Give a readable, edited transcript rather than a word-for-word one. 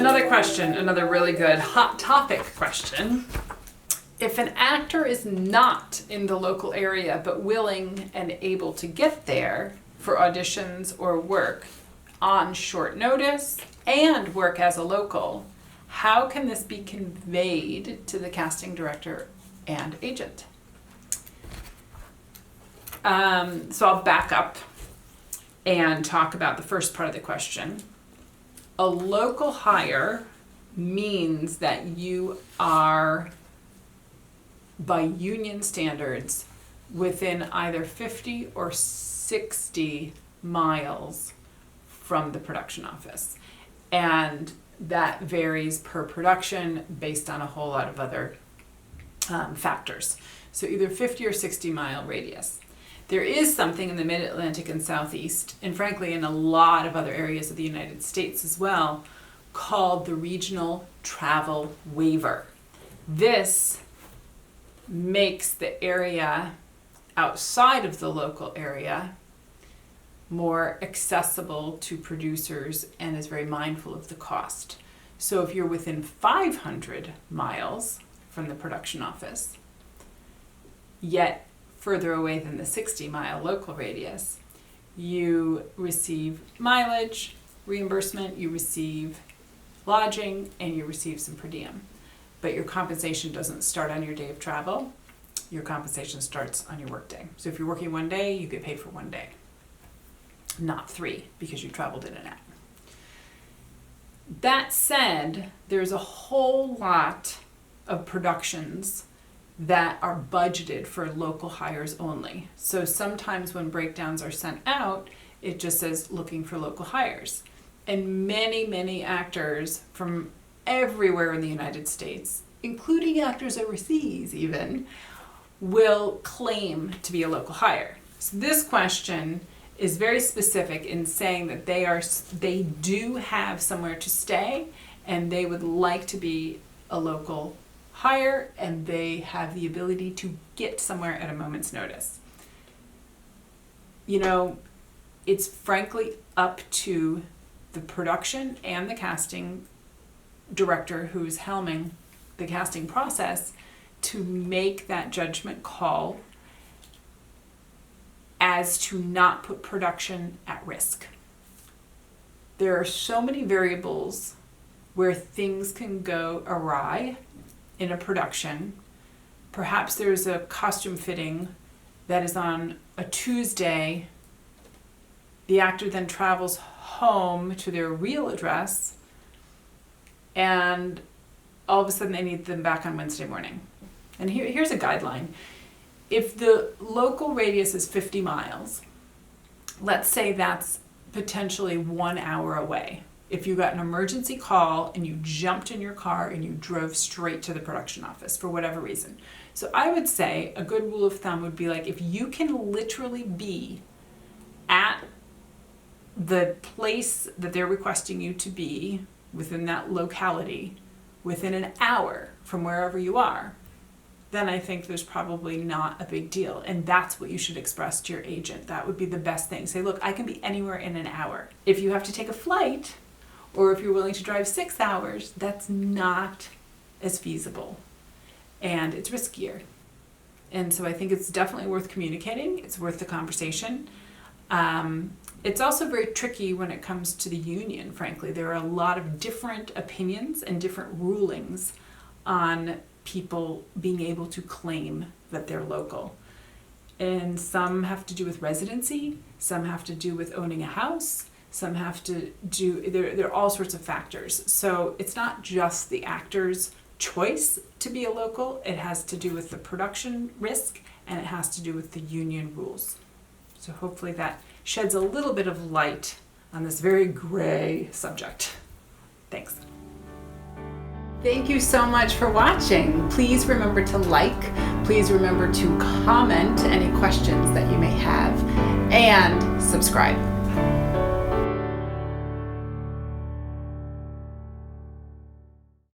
Another question, another really good hot topic question. If an actor is not in the local area but willing and able to get there for auditions or work on short notice and work as a local, how can this be conveyed to the casting director and agent? So I'll back up and talk about the first part of the question. A local hire means that you are, by union standards, within either 50 or 60 miles from the production office. And that varies per production based on a whole lot of other factors. So either 50 or 60 mile radius. There is something in the Mid-Atlantic and Southeast, and frankly in a lot of other areas of the United States as well, called the Regional Travel Waiver. This makes the area outside of the local area more accessible to producers and is very mindful of the cost. So if you're within 500 miles from the production office, yet further away than the 60-mile local radius, you receive mileage reimbursement, you receive lodging, and you receive some per diem. But your compensation doesn't start on your day of travel. Your compensation starts on your work day. So if you're working one day, you get paid for one day, not 3, because you traveled in and out. That said, there's a whole lot of productions that are budgeted for local hires only. So sometimes when breakdowns are sent out, it just says looking for local hires. And many actors from everywhere in the United States, including actors overseas even, will claim to be a local hire. So this question is very specific in saying that they do have somewhere to stay and they would like to be a local hire and they have the ability to get somewhere at a moment's notice. You know, it's frankly up to the production and the casting director who's helming the casting process to make that judgment call as to not put production at risk. There are so many variables where things can go awry in a production. Perhaps there's a costume fitting that is on a Tuesday. The actor then travels home to their real address and all of a sudden they need them back on Wednesday morning. And here's a guideline. If the local radius is 50 miles, let's say that's potentially 1 hour away. If you got an emergency call and you jumped in your car and you drove straight to the production office for whatever reason. So I would say a good rule of thumb would be like if you can literally be at the place that they're requesting you to be within that locality within an hour from wherever you are, then I think there's probably not a big deal. And that's what you should express to your agent. That would be the best thing. Say, look, I can be anywhere in an hour. If you have to take a flight, or if you're willing to drive 6 hours, that's not as feasible. And it's riskier. And so I think it's definitely worth communicating. It's worth the conversation. It's also very tricky when it comes to the union, frankly. There are a lot of different opinions and different rulings on people being able to claim that they're local. And some have to do with residency, some have to do with owning a house, some have to do, there are all sorts of factors. So it's not just the actor's choice to be a local, it has to do with the production risk and it has to do with the union rules. So hopefully that sheds a little bit of light on this very gray subject. Thanks. Thank you so much for watching. Please remember to like, please remember to comment any questions that you may have, and subscribe.